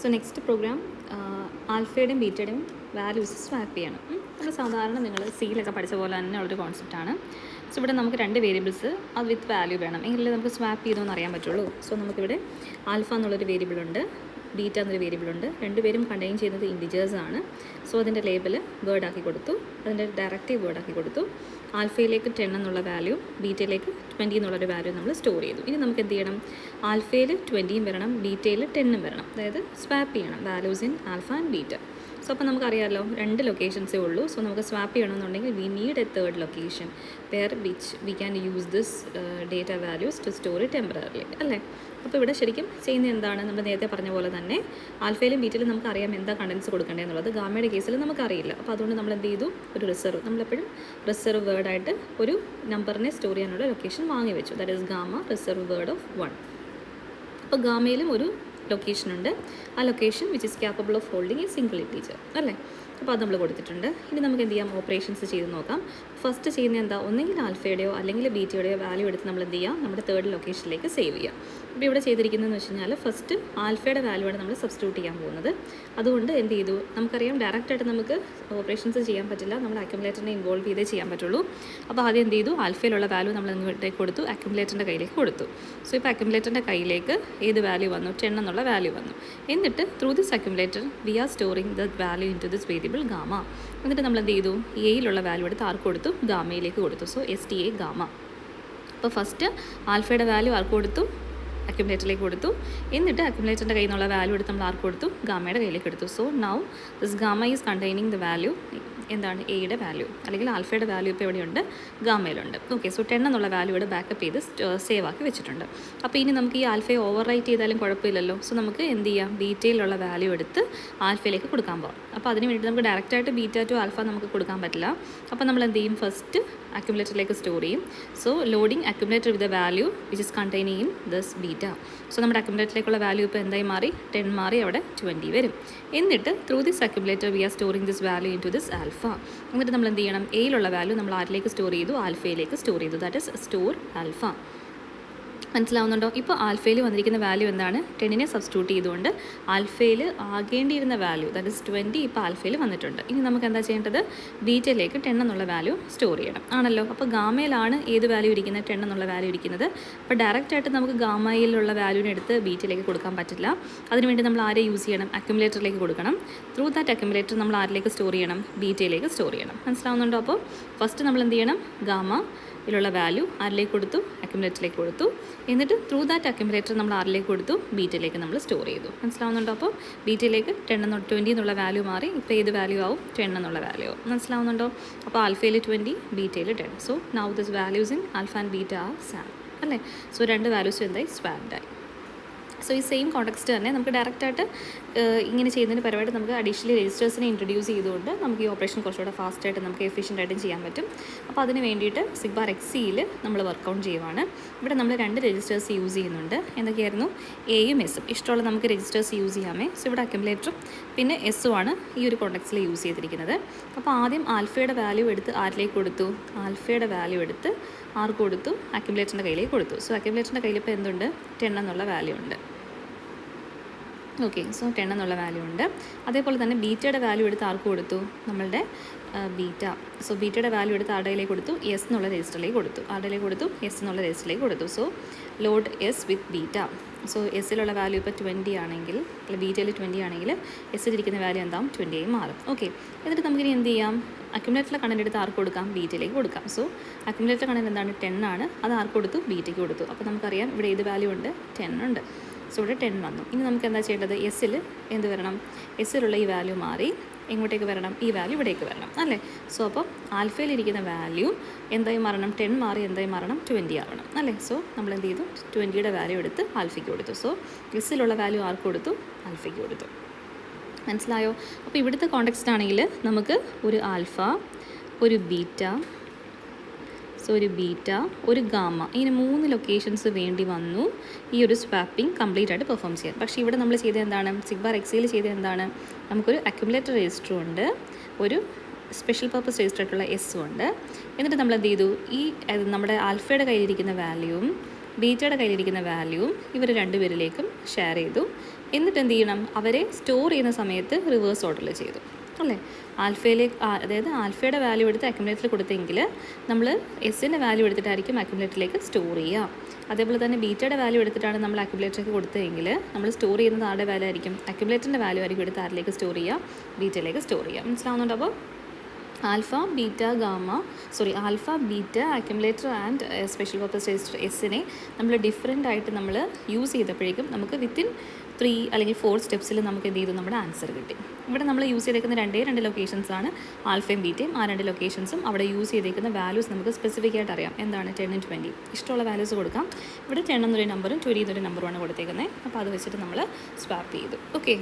So next program ആൽഫയുടെയും ബീറ്റയുടെയും values swap ചെയ്യണം. നമ്മൾ സാധാരണ നിങ്ങൾ സിയിലൊക്കെ പഠിച്ച പോലെ തന്നെ ഉള്ളൊരു കോൺസെപ്റ്റാണ്. സോ ഇവിടെ നമുക്ക് രണ്ട് വേരിയബിൾസ് അത് വിത്ത് വാല്യൂ വേണം എങ്കിലേ നമുക്ക് സ്വാപ്പ് ചെയ്തോന്ന് അറിയാൻ പറ്റുള്ളൂ. സോ നമുക്കിവിടെ ആൽഫ എന്നുള്ളൊരു വേരിയബിളുണ്ട്, ബീറ്റ എന്നൊരു വേരിയബിളുണ്ട്. രണ്ടുപേരും കണ്ടെയ്ൻ ചെയ്യുന്നത് ഇൻഡിജേഴ്സ് ആണ്. സോ അതിൻ്റെ ലേബൽ വേർഡ് ആക്കി കൊടുത്തു, അതിൻ്റെ ഡയറക്റ്റീവ് വേർഡ് ആക്കി കൊടുത്തു. ആൽഫയിലേക്ക് 10 എന്നുള്ള വാല്യൂ, ബീറ്റയിലേക്ക് 20 എന്നുള്ളൊരു വാല്യൂ നമ്മൾ സ്റ്റോർ ചെയ്തു. ഇനി നമുക്ക് എന്ത് ചെയ്യണം? ആൽഫയിൽ 20 വരണം, ബീറ്റയിൽ 10 വരണം. അതായത് സ്വാപ്പ് ചെയ്യണം values in alpha and beta. So അപ്പോൾ നമുക്കറിയാമല്ലോ രണ്ട് ലൊക്കേഷൻസേ ഉള്ളൂ. സോ നമുക്ക് സ്വാപ്പ് ചെയ്യണമെന്നുണ്ടെങ്കിൽ we need a third location where which we can use this data values to store it temporarily, അല്ലേ? അപ്പോൾ ഇവിടെ ശരിക്കും ചെയ്യുന്നത് എന്താണ്? നമ്മൾ നേരത്തെ പറഞ്ഞ പോലെ തന്നെ ആൽഫയിലും ബീറ്റയിലും നമുക്കറിയാം എന്താ കണ്ടൻസ് കൊടുക്കേണ്ടതെന്നുള്ളത്. ഗാമയുടെ കേസിൽ നമുക്കറിയില്ല. അപ്പോൾ അതുകൊണ്ട് നമ്മൾ എന്ത് ചെയ്തു? ഒരു റിസർവ്, നമ്മളെപ്പോഴും റിസർവ് വേർഡായിട്ട് ഒരു നമ്പറിനെ സ്റ്റോർ ചെയ്യാനുള്ള ലൊക്കേഷൻ വാങ്ങി വെച്ചു. That is gamma reserve word of 1. അപ്പോൾ ഗാമയിലും ഒരു ലൊക്കേഷൻ ഉണ്ട്. ആ location which is capable of holding A single integer, അല്ലേ? അപ്പോൾ അത് നമ്മൾ കൊടുത്തിട്ടുണ്ട്. ഇനി നമുക്ക് എന്ത് ചെയ്യാം? ഓപ്പറേഷൻസ് ചെയ്ത് നോക്കാം. ഫസ്റ്റ് ചെയ്യുന്നത് എന്താ? ഒന്നെങ്കിൽ ആൽഫയുടെയോ അല്ലെങ്കിൽ ബീറ്റയുടെയോ വാല്യൂ എടുത്ത് നമ്മൾ എന്ത് ചെയ്യുക? നമ്മുടെ തേർഡ് ലൊക്കേഷനിലേക്ക് സേവ് ചെയ്യുക. ഇപ്പോൾ ഇവിടെ ചെയ്തിരിക്കുന്നതെന്ന് വെച്ച് കഴിഞ്ഞാൽ ഫസ്റ്റ് ആൽഫയുടെ വാല്യൂ ആണ് നമ്മൾ സബ്സ്റ്റിറ്റ്യൂട്ട് ചെയ്യാൻ പോകുന്നത്. അതുകൊണ്ട് എന്ത് ചെയ്തു? നമുക്കറിയാം ഡയറക്റ്റായിട്ട് നമുക്ക് ഓപ്പറേഷൻസ് ചെയ്യാൻ പറ്റില്ല, നമ്മൾ അക്യുമുലേറ്ററിനെ ഇൻവോൾവ് ചെയ്തേ ചെയ്യാൻ പറ്റുള്ളൂ. അപ്പോൾ ആദ്യം എന്ത് ചെയ്തു? ആൽഫയിലുള്ള വാല്യൂ നമ്മൾ ഇങ്ങോട്ടേക്ക് കൊടുത്തു, അക്യുമുലേറ്ററിൻ്റെ കയ്യിലേക്ക് കൊടുത്തു. സോ ഇപ്പോൾ അക്യുമുലേറ്ററിൻ്റെ കയ്യിലേക്ക് ഏത് വാല്യൂ വന്നു? 10 എന്നുള്ള വാല്യൂ വന്നു. എന്നിട്ട് through this accumulator we are storing the value into this variable gamma. എന്നിട്ട് നമ്മൾ എന്ത് ചെയ്തു? എയിലുള്ള വാല്യൂ എടുത്ത് ആർക്ക് കൊടുത്തു? ഗാമയിലേക്ക് കൊടുത്തു. So STA gamma. അപ്പോൾ ഫസ്റ്റ് ആൽഫയുടെ വാല്യൂ ആർക്ക് കൊടുത്തു? അക്യുമുലേറ്ററിലേക്ക് കൊടുത്തു. എന്നിട്ട് അക്യുമുലേറ്ററിൻ്റെ കയ്യിൽ നിന്നുള്ള വാല്യൂ എടുത്ത് നമ്മൾ ആർക്ക് കൊടുത്തു? ഗാമയുടെ കയ്യിലേക്ക് എടുത്തു. So now this gamma is containing the value, എന്താണ്? എയുടെ വാല്യൂ അല്ലെങ്കിൽ ആൽഫയുടെ വാല്യൂ ഇപ്പോൾ എവിടെയുണ്ട്? ഗാമയിലുണ്ട്. ഓക്കെ, സോ 10 എന്നുള്ള വാല്യൂ ഇവിടെ ബാക്കപ്പ് ചെയ്ത് സേവ് ആക്കി വെച്ചിട്ടുണ്ട്. അപ്പോൾ ഇനി നമുക്ക് ഈ ആൽഫയെ ഓവർ റൈറ്റ് ചെയ്താലും കുഴപ്പമില്ലല്ലോ. സോ നമുക്ക് എന്ത് ചെയ്യാം? ബീറ്റയിലുള്ള വാല്യൂ എടുത്ത് ആൽഫയിലേക്ക് കൊടുക്കാൻ പോകാം. അപ്പോൾ അതിന് വേണ്ടി നമുക്ക് ഡയറക്റ്റായിട്ട് ബീറ്റ ടു ആൽഫ നമുക്ക് കൊടുക്കാൻ പറ്റില്ല. അപ്പോൾ നമ്മൾ എന്ത് ചെയ്യും? ഫസ്റ്റ് അക്യുമുലേറ്ററിലേക്ക് സ്റ്റോർ ചെയ്യും. So loading accumulator with the value which is containing in this beta. So നമ്മുടെ അക്യുമുലേറ്ററിലേക്കുള്ള വാല്യൂ ഇപ്പോൾ എന്തായി മാറി? 10 മാറി, അവിടെ 20 വരും. എന്നിട്ട് through this accumulator we are storing this value into this alpha. എന്നിട്ട് നമ്മൾ എന്ത് ചെയ്യണം? എയിലുള്ള വാല്യൂ നമ്മൾ ആരിലേക്ക് സ്റ്റോർ ചെയ്തു? ആൽഫയിലേക്ക് സ്റ്റോർ ചെയ്തു. That is store alpha. മനസ്സിലാവുന്നുണ്ടോ? ഇപ്പോൾ ആൽഫയിൽ വന്നിരിക്കുന്ന വാല്യൂ എന്താണ്? 10നെ സബ്സ്റ്റിറ്റ്യൂട്ട് ചെയ്തുകൊണ്ട് ആൽഫയിൽ ആകേണ്ടിയിരുന്ന വാല്യൂ ദാറ്റ് ഇസ് 20 ഇപ്പോൾ ആൽഫയിൽ വന്നിട്ടുണ്ട്. ഇനി നമുക്ക് എന്താ ചെയ്യേണ്ടത്? ബീറ്റയിലേക്ക് 10 എന്നുള്ള വാല്യൂ സ്റ്റോർ ചെയ്യണം, ആണല്ലോ. അപ്പോൾ ഗാമയിലാണ് ഏത് വാല്യൂ ഇരിക്കുന്നത്? 10 എന്നുള്ള വാല്യൂ ഇരിക്കുന്നത്. അപ്പോൾ ഡയറക്റ്റായിട്ട് നമുക്ക് ഗാമയിലുള്ള വാല്യൂവിനെ എടുത്ത് ബീറ്റയിലേക്ക് കൊടുക്കാൻ പറ്റില്ല. അതിനുവേണ്ടി നമ്മൾ ആരെ യൂസ് ചെയ്യണം? അക്യുമുലേറ്ററിലേക്ക് കൊടുക്കണം. ത്രൂ ദാറ്റ് അക്യുമുലേറ്റർ നമ്മൾ ആരിലേക്ക് സ്റ്റോർ ചെയ്യണം? ബീറ്റയിലേക്ക് സ്റ്റോർ ചെയ്യണം. മനസ്സിലാവുന്നുണ്ടോ? അപ്പോൾ ഫസ്റ്റ് നമ്മൾ എന്ത് ചെയ്യണം? ഗാമ ഇതിലുള്ള വാല്യൂ ആരിലേക്ക് കൊടുത്തു? അക്യുമുലേറ്ററിലേക്ക് കൊടുത്തു. എന്നിട്ട് ത്രൂ ദാറ്റ് അക്യുമുലേറ്റർ നമ്മൾ ആരിലേക്ക് കൊടുത്തു? ബീറ്റയിലേക്ക് നമ്മൾ സ്റ്റോർ ചെയ്തു. മനസ്സിലാവുന്നുണ്ടോ? അപ്പോൾ ബീറ്റയിലേക്ക് 20 എന്നുള്ള വാല്യൂ മാറി. ഇപ്പോൾ ഏത് വാല്യൂ ആവും? 10 എന്നുള്ള വാല്യൂ ആവും. മനസ്സിലാവുന്നുണ്ടോ? അപ്പോൾ ആൽഫയിൽ 20, ബീറ്റയിൽ 10. So now this values in alpha and beta are same, അല്ലേ? സോ രണ്ട് വാല്യൂസും എന്തായി? സ്വാപ്ഡായി. സോ ഈ സെയിം കോണ്ടെക്സ്റ്റ് തന്നെ നമുക്ക് ഡയറക്റ്റായിട്ട് ഇങ്ങനെ ചെയ്യുന്നതിന് പരമായിട്ട് നമുക്ക് അഡീഷണലി രജിസ്റ്റേഴ്സിനെ ഇൻട്രൊഡ്യൂസ് ചെയ്തുകൊണ്ട് നമുക്ക് ഈ ഓപ്പറേഷൻ കുറച്ചുകൂടെ ഫാസ്റ്റായിട്ട് നമുക്ക് എഫിഷ്യൻ്റായിട്ടും ചെയ്യാൻ പറ്റും. അപ്പോൾ അതിന് വേണ്ടിയിട്ട് സിഗ്ബാർ XCയിൽ നമ്മൾ വർക്കൗട്ട് ചെയ്യുവാണ്. ഇവിടെ നമ്മൾ രണ്ട് രജിസ്റ്റേഴ്സ് യൂസ് ചെയ്യുന്നുണ്ട്. എന്തൊക്കെയായിരുന്നു? എയും എസും. ഇഷ്ടമുള്ള നമുക്ക് രജിസ്റ്റേഴ്സ് യൂസ് ചെയ്യാമേ. സോ ഇവിടെ അക്യുമുലേറ്ററും പിന്നെ എസുമാണ് ഈ ഒരു കോണ്ടെക്സ്റ്റിൽ യൂസ് ചെയ്തിരിക്കുന്നത്. അപ്പോൾ ആദ്യം ആൽഫയുടെ വാല്യൂ എടുത്ത് ആരിലേക്ക് കൊടുത്തു? ആൽഫയുടെ വാല്യൂ എടുത്ത് ആർക്ക് കൊടുത്തു? അക്യുമുലേറ്ററിൻ്റെ കയ്യിലേക്ക് കൊടുത്തു. സോ അക്യുമുലേറ്ററിൻ്റെ കയ്യിൽ ഇപ്പോൾ എന്തുണ്ട്? 10 എന്നുള്ള വാല്യൂ ഉണ്ട്. ഓക്കെ, സോ 10 എന്നുള്ള വാല്യൂ ഉണ്ട്. അതേപോലെ തന്നെ ബീറ്റയുടെ വാല്യൂ എടുത്ത് ആർക്ക് കൊടുത്തു? നമ്മളുടെ ബീറ്റ. സോ ബീറ്റയുടെ വാല്യൂ എടുത്ത് ആരുടെയിലേക്ക് കൊടുത്തു? എസ് എന്നുള്ള രജിസ്റ്ററിലേക്ക് കൊടുത്തു. ആരുടെയിലേക്ക് കൊടുത്തു? എസ് എന്നുള്ള രജിസ്റ്ററിലേക്ക് കൊടുത്തു. So load S with beta. So എസ്സിലുള്ള വാല്യൂ ഇപ്പോൾ 20 ആണെങ്കിൽ, അല്ല ബീറ്റയിൽ 20 ആണെങ്കിൽ എസ്സിലിരിക്കുന്ന വാല്യൂ എന്താവും? 20 ആയി മാറും. ഓക്കെ, എന്നിട്ട് നമുക്കിനി എന്ത് ചെയ്യാം? അക്യുമുലേറ്ററിലെ കണ്ടന്റ് എടുത്ത് ആർക്ക് കൊടുക്കാം? ബീറ്റയിലേക്ക് കൊടുക്കാം. സോ അക്യുമുലേറ്റർ കണ്ടന്റ് എന്താണ്? 10 ആണ്. അത് ആർക്ക് കൊടുത്തു? ബീറ്റയ്ക്ക് കൊടുത്തു. അപ്പോൾ നമുക്കറിയാം ഇവിടെ ഏത് വാല്യൂ ഉണ്ട്? 10 ഉണ്ട്. സോ ഇവിടെ 10 വന്നു. ഇനി നമുക്ക് എന്താ ചെയ്യേണ്ടത്? എസ്സിൽ എന്ത് വരണം? എസ്സിലുള്ള ഈ വാല്യൂ മാറി എങ്ങോട്ടേക്ക് വരണം? ഈ വാല്യൂ ഇവിടേക്ക് വരണം, അല്ലേ? സോ അപ്പം ആൽഫയിലിരിക്കുന്ന വാല്യൂ എന്തായി മാറണം? 10 മാറി എന്തായി മാറണം? 20 ആവണം, അല്ലേ? സോ നമ്മൾ എന്ത് ചെയ്തു? 20യുടെ വാല്യൂ എടുത്ത് ആൽഫയ്ക്ക് കൊടുത്തു. സോ എസ്സിലുള്ള വാല്യൂ ആർക്ക് കൊടുത്തു? ആൽഫയ്ക്ക് കൊടുത്തു. മനസ്സിലായോ? അപ്പോൾ ഇവിടുത്തെ കോണ്ടെക്സ്റ്റ് ആണെങ്കിൽ നമുക്ക് ഒരു ആൽഫ, ഒരു ബീറ്റ, സോ ഒരു ബീറ്റ, ഒരു ഗാമ, ഇങ്ങനെ 3 ലൊക്കേഷൻസ് വേണ്ടി വന്നു ഈ ഒരു സ്വാപ്പിംഗ് കംപ്ലീറ്റ് ആയിട്ട് പെർഫോം ചെയ്യാൻ. പക്ഷേ ഇവിടെ നമ്മൾ ചെയ്തത് എന്താണ്? സിഗ്ബാർ XCയിൽ ചെയ്തത് എന്താണ്? നമുക്കൊരു അക്യുമുലേറ്റർ രജിസ്റ്ററും ഉണ്ട്, ഒരു സ്പെഷ്യൽ പർപ്പസ് രജിസ്റ്റർ ആയിട്ടുള്ള എസ്സും ഉണ്ട്. എന്നിട്ട് നമ്മൾ എന്ത് ചെയ്തു? ഈ നമ്മുടെ ആൽഫയുടെ കയ്യിലിരിക്കുന്ന വാല്യൂവും ബീറ്റയുടെ കയ്യിലിരിക്കുന്ന വാല്യൂവും ഇവർ രണ്ടുപേരിലേക്കും ഷെയർ ചെയ്തു. എന്നിട്ട് എന്ത് ചെയ്യണം, അവരെ സ്റ്റോർ ചെയ്യുന്ന സമയത്ത് റിവേഴ്സ് ഓർഡറിൽ ചെയ്തു അല്ലേ. ആൽഫയിലേക്ക് അതായത് ആൽഫയുടെ വാല്യൂ എടുത്ത് അക്യുമുലേറ്ററിൽ കൊടുത്തെങ്കിൽ നമ്മൾ എസിൻ്റെ വാല്യൂ എടുത്തിട്ടായിരിക്കും അക്യുമുലേറ്ററിലേക്ക് സ്റ്റോർ ചെയ്യുക. അതേപോലെ തന്നെ ബീറ്റയുടെ വാല്യൂ എടുത്തിട്ടാണ് നമ്മൾ അക്യുമുലേറ്ററിലേക്ക് കൊടുത്തതെങ്കിൽ നമ്മൾ സ്റ്റോർ ചെയ്യുന്നത് ആരുടെ വാല്യൂ ആയിരിക്കും, അക്യുമുലേറ്ററിൻ്റെ വാല്യൂ ആയിരിക്കും എടുത്ത് ആരിലേക്ക് സ്റ്റോർ ചെയ്യുക, ബീറ്റയിലേക്ക് സ്റ്റോർ ചെയ്യുക. മനസ്സിലാവുന്നുണ്ട്? അപ്പോൾ alpha beta accumulator and special purpose register എസിനെ നമ്മൾ ഡിഫറെൻ്റ് ആയിട്ട് നമ്മൾ യൂസ് ചെയ്തപ്പോഴേക്കും നമുക്ക് വിത്തിൻ 3 അല്ലെങ്കിൽ 4 സ്റ്റെപ്സിൽ നമുക്ക് എന്ത് ചെയ്തു, നമ്മുടെ ആൻസർ കിട്ടി. ഇവിടെ നമ്മൾ യൂസ് ചെയ്തേക്കുന്ന രണ്ട് ലൊക്കേഷൻസാണ് ആൽഫയും ബീറ്റയും. ആ 2 ലൊക്കേഷൻസും അവിടെ യൂസ് ചെയ്തേക്കുന്ന വാല്യൂസ് നമുക്ക് സ്പെസിഫിക് ആയിട്ട് അറിയാം. എന്താണ് 10 20 ഇഷ്ടമുള്ള വാല്യൂസ് കൊടുക്കാം. ഇവിടെ 10 എന്നൊരു നമ്പറും 20 എന്നൊരു നമ്പറുമാണ് കൊടുത്തേക്കുന്നത്. അപ്പോൾ അത് വെച്ചിട്ട് നമ്മൾ സ്വാപ്പ് ചെയ്തു. ഓക്കെ.